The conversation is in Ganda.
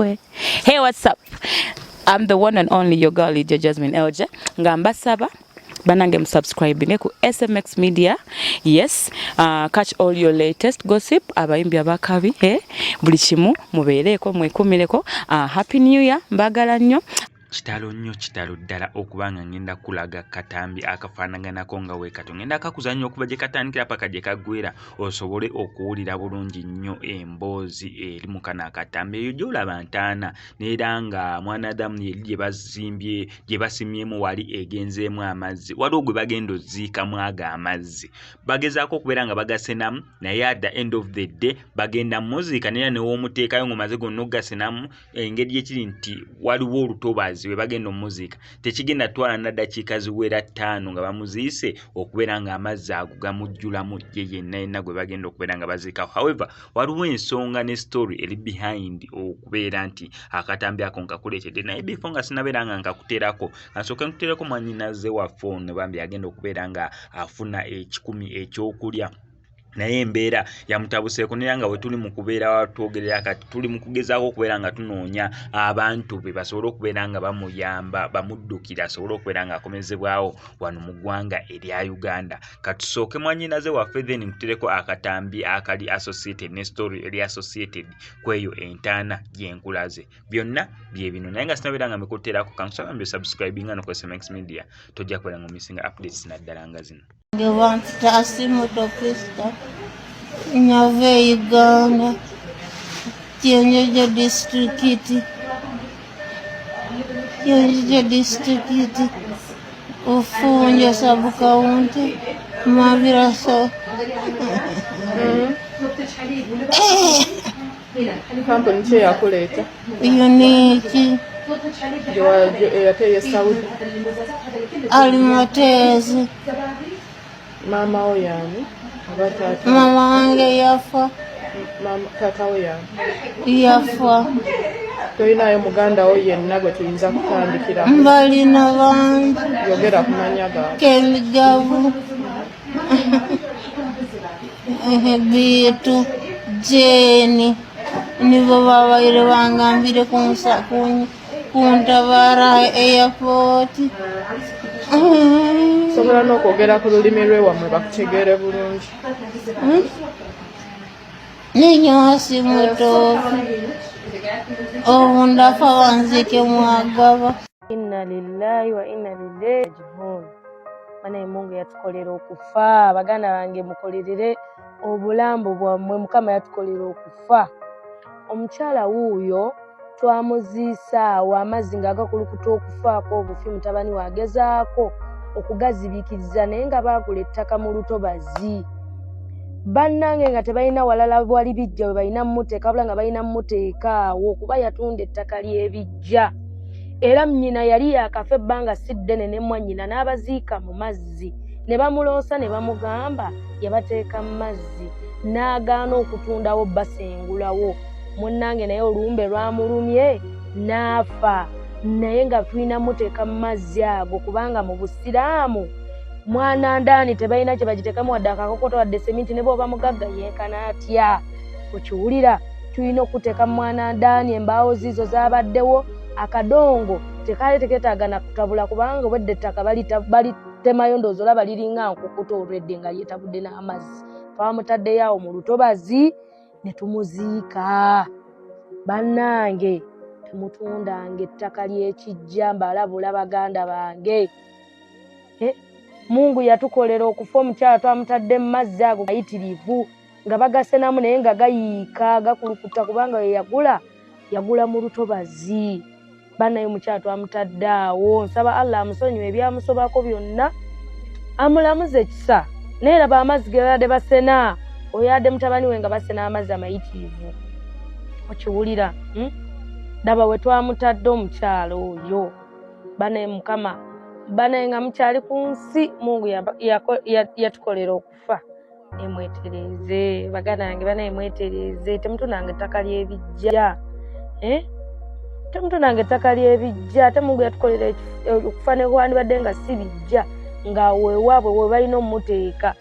Hey, what's up? I'm the one and only your girl, Lydia Jasmine Elje. Ngamba saba. Banange subscribing ku SMX Media. Yes, catch all your latest gossip. Abayimbi abakabi. Buli kimu mubeereko mwekumireko. Happy New Year. Mbagala nnyo. Kitalo nnyo kitalo ddala okubanga ngenda kulaga katambi akafaanaganako nga weekato ngenda kakuzannya okuva gye katandikira paka gye kaggwera osobole okuwulira bulungi nnyo emboozi eri mu kana akatambi eyo gy'olaba Entana neera nga mwanadamu yeri gye bazimbye gye basimyemu wali egenzeemu amazzi waliwo gwe bagenda oziikamu ago amazzi bagezaako okubeera nga bagasenamu naye at the end of the day bagenda muziika neera newoomuteekayo ng'omaze gonna okugasenamu engeri ekiri nti waliwo olutobazi we bagenda omuzika tekigenda twala na dakiika ziwera 5 nga bamuziise okubeera nga amazzi ago gamujjulamu ye yenna gwe bagenda okubeera nga baziika. However, waliwo ensonga ne story eri behind okubeera nti akatambi ako nkakuleetedde naye before nga sinabeera nga nkakuteerako ansooke nkuteereko mwannyinaze wa phone bambi agenda okubeera nga afuna 10 ekyokulya naye embeera yamutabuseeko neera nga bwe tuli mu kubeera twogerera kati tuli mu kugezaako okubeera nga tunoonya abantu be basobole okubeera nga bamuyamba bamuddukira asobole okubeera nga akomezebwawo wano mu ggwanga erya Uganda. Katusooke mwannyinaze waffe then nkutereko akatambi akali associated ne story eri associated kweyo Entana gyenkulaze byonna bye bino naye nga sinabeera nga mbikuteerako kankusaba mbyo subscribinga no ku SMX Media tojja kubeera nga omisinga updates naddala nga zino. Ngewanta asimu topista nyave Uganda Kyenyeje district ufunja sabu kaunti maviraso kampuni kye yakuleeta uniki yateye Saudi alimatezi mama wo yani abatata mama wange yafa mama tata wo yani yafa toyinayo muganda wo yenna gwe tuyinza kutandikira mbalina bangi yogera kumanya gaabo kemigavu bitu jeni nibo babaire bangambire kuntabara airport sobola n'okwogera ku lulimi lwewamwe bakutegeere bulungi ninyosi mutofu obundafa wanzike mwagaba. Inna lillahi wa inna ilaihi rajiun. Mana Mungu yatukolera okufa baganda bange mukolerere obulambo bwammwe Mukama yatukolera okufa. Omukyala wuuyo twamuziisa wa amazzi nga agakulukuta okufaako obufi mutabani wagezaako okugazibiikiriza naye nga baagula ettaka mu lutobazi bannange nga tebalina walala bwali bijja we balina mmuteeka wabula nga balina mmuteeka awo kuba yatunda ettaka ly'ebijja era nnyina yali yakafa ebbanga si ddene ne mwannyina n'abaziika mu mazzi ne bamuloosa ne bamugamba yabateeka mu mazzi n'agaana okutundawo basengulawo munnange naye olumbe lwamulumye n'afa naye nga tulina muteeka mu mazzi ago kubanga mu busiraamu mwana ndaani tebalina kye bagiteekamu wadde akakokoto wadde seminti ne bw'oba mugagga yeekana atya okiwulira tulina okuteeka mu mwana ndaani embaawo ziizo zaabaddewo akadongo tekaali tekeetaaga na kutabula kubanga obwedde ettaka balitemayo ndowooza olaba liringa nkukuta olwedde nga lyetabudde n'amazzi twamutaddeyo awo mu lutobazi ne tumuziika. Bannange temutundanga ettaka ly'ekijja mbalabula baganda bange. Mungu yatukolera okufa omukyala twamutadde mu mazzi ago mayitirivu nga bagasenamu naye nga gayiika gakulukuta kubanga we yagula mu lutobazi. Bannaye omukyala twamutadde awo nsaba Allah amusonyiwe ebyamusobako byonna amulamuze ekisa naye laba amazzi ge babadde basena oyadde mutabani we nga basena amazzi amayitirivu okiwulira daba we twamutadde omukyala oyo bannaye Mukama bannaye nga mukyali ku nsi Mungu yatukolera okufa emwetereze baganda bange bannaye mwetereze temutunanga ettaka ly'ebijja temutunanga ettaka ly'ebijja ate Mungu yatukolera okufa ne wandibadde nga si bijja nga weewaabwe we balina omuteeka